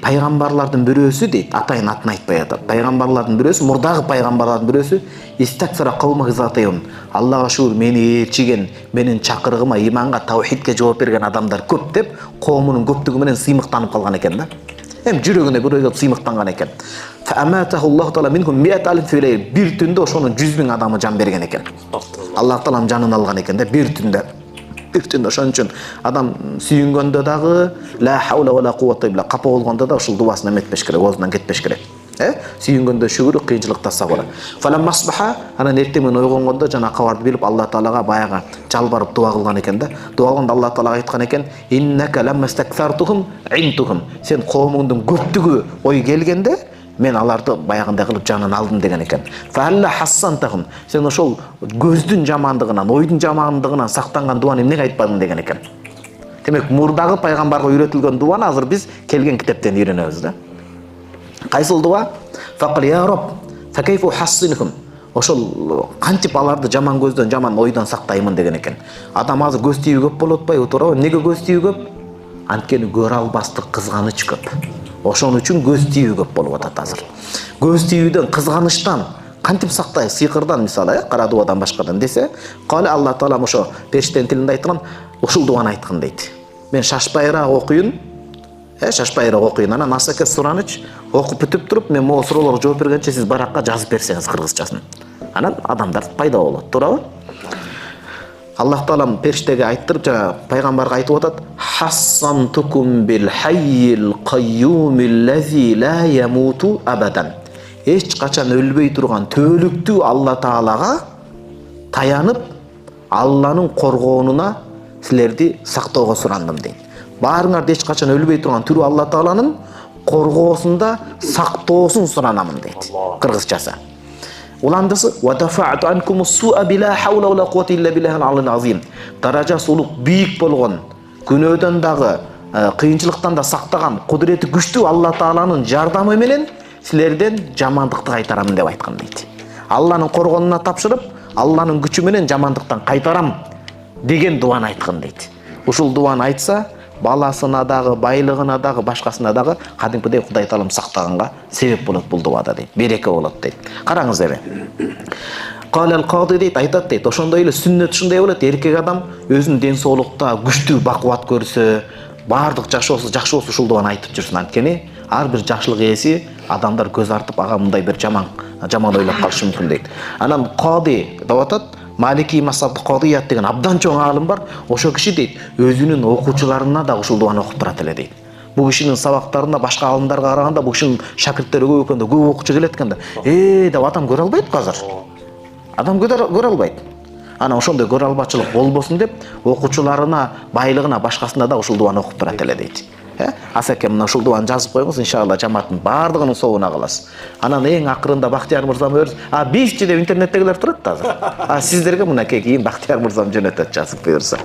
пайгамбарлардын бирөөсү дейт, атайын атын айтпай атат. Пайгамбарлардын бирөөсү, мурдагы пайгамбарлардын бирөөсү истаксара кавмы затайын. Аллага шүгүр, мени ээрчиген, менин чакырыгыма, иманга, таухидке жооп берген адамдар көп деп, коомунун көптүгү менен сыймыктанып калган экен да. Эми жүрөгүнө бирөөгө сыймыктанган экен. Фааматаху Аллаху таала минхум 100,000 филей. Бир түндө ошонун 100,000 адамы жан берген экен. Аллах таалам жанын алган экен да бир түндө. Ошон үчүн адам сүйүнгөндө дагы ла хаула ва ла куввата билла, капа болгондо да ушул дубасын эметпеш керек, оозунан кетпеш керек. Сүйүнгөндө шүгүр, кыйынчылыкта сабыр. Фалам масбаха, анан эртең менен ойгонгондо жана кабарды билип Аллах таалага баягы жалбарып дуа кылган экен да. Дуа кылганда Аллах таалага айткан экен: "Иннака ламмастаксартухум интухум." Сен коомуңдун көптүгү ой келгенде мен аларды баягындай кылып жанын алдым деген экен. Фалла хассантахум. Сен ошол көздүн жамандыгынан, ойдун жамандыгынан сактанган дуаны эмнеге айтпадың деген экен. Демек, мурдагы пайгамбарга үйрөтүлгөн дуаны азыр биз келген китептен үйрөнөбүз да. Кайсыл дуа? Фақил я Рабб, факайфу хассинхум. Ошол кантип аларды жаман көздөн, жаман ойдон сактаймын деген экен. Адам азыр көз тийүү көп болуп атпайбы, туурабы? Эмнеге көз тийүү көп? Анткени көрө албастык кызганыч көп. Ошон үчүн көз тийүү көп болуп атат азыр. Көз тийүүдөн, кызганыштан кантип сактайбыз? Сыйкырдан мисалы, кара дубадан башкадан десе, кале Аллах таала ошо периштенин тилинде айткан, ушул дуаны айткан дейт. Мен шашпайраак окуйун, шашпайраак окуйун. Анан асаке сураныч окуп бүтүп туруп, мен могу суроолорго жооп бергенче сиз баракка жазып берсеңиз кыргызчасын. Анан адамдар пайда болот, туурабы? Аллах таалам периштеге айттырып, жана пайгамбарга айтып атат: "Хассантукум бил хаййил кайюмил лази ла ямуту абадан." Эч качан өлбөй турган төөлүктүү Алла таалага таянып, Алланын коргоонуна силерди сактоого сурандым дейт. Баарыңарды эч качан өлбөй турган түрү Алла тааланын коргоосунда сактоосун суранамын дейт. Кыргызчасы. Уландысы вадафа'ту анкумус су'a била хаула ва ла куввата илля биллахил алил азим. Даражасы улук, бийик болгон, күнөөдөн дагы, кыйынчылыктан да сактаган, кудурети күчтүү Алла тааланын жардамы менен силерден жамандыкты кайтарамын деп айткан дейт. Алланын коргонуна тапшырып, Алланын күчү менен жамандыктан кайтарам деген дуаны айткан дейт. Ушул дуаны айтса, баласына дагы, байлыгына дагы, башкасына дагы кадимкидей Кудай таалам сактаганга себеп болот бул дуада дейт. Береке болот дейт. Караңыз эми. Калал кади дейт, айтат дейт. Ошондой эле сүннөт ушундай болот. Эркек адам өзүнүн ден соолукта күчтүү, бакубат көрсө, баардык жакшы болсо ушул дуаны айтып жүрсүн. Анткени ар бир жакшылык ээси адамдар көз артып, ага мындай бир жаман ойлоп калышы мүмкүн дейт. Анан кади деп атат. Малики масаб кадият деген абдан чоң алым бар. Ошо киши дейт, өзүнүн окуучуларына да ушул дуаны окуп турат эле дейт. Бул кишинин сабактарына башка алымдарга караганда бул кишинин шакирттери көп экенде, көп окуучу келет экен да. Деп адам көрө албайт азыр. Адам көрө албайт. Ана ошондой көрө албачылык болбосун деп, окуучуларына, байлыгына, башкасына да ушул дуаны окуп турат эле дейт. Асаке мына ушул дуаны жазып коюңуз, иншалла жамааттын баардыгынын соогуна каласыз. Анан эң акырында Бактияр мырзам өрүз, бизчи деп интернеттегилер турат да азыр. Сиздерге мына кийин Бактияр мырзам жөнөтөт жазып буюрса.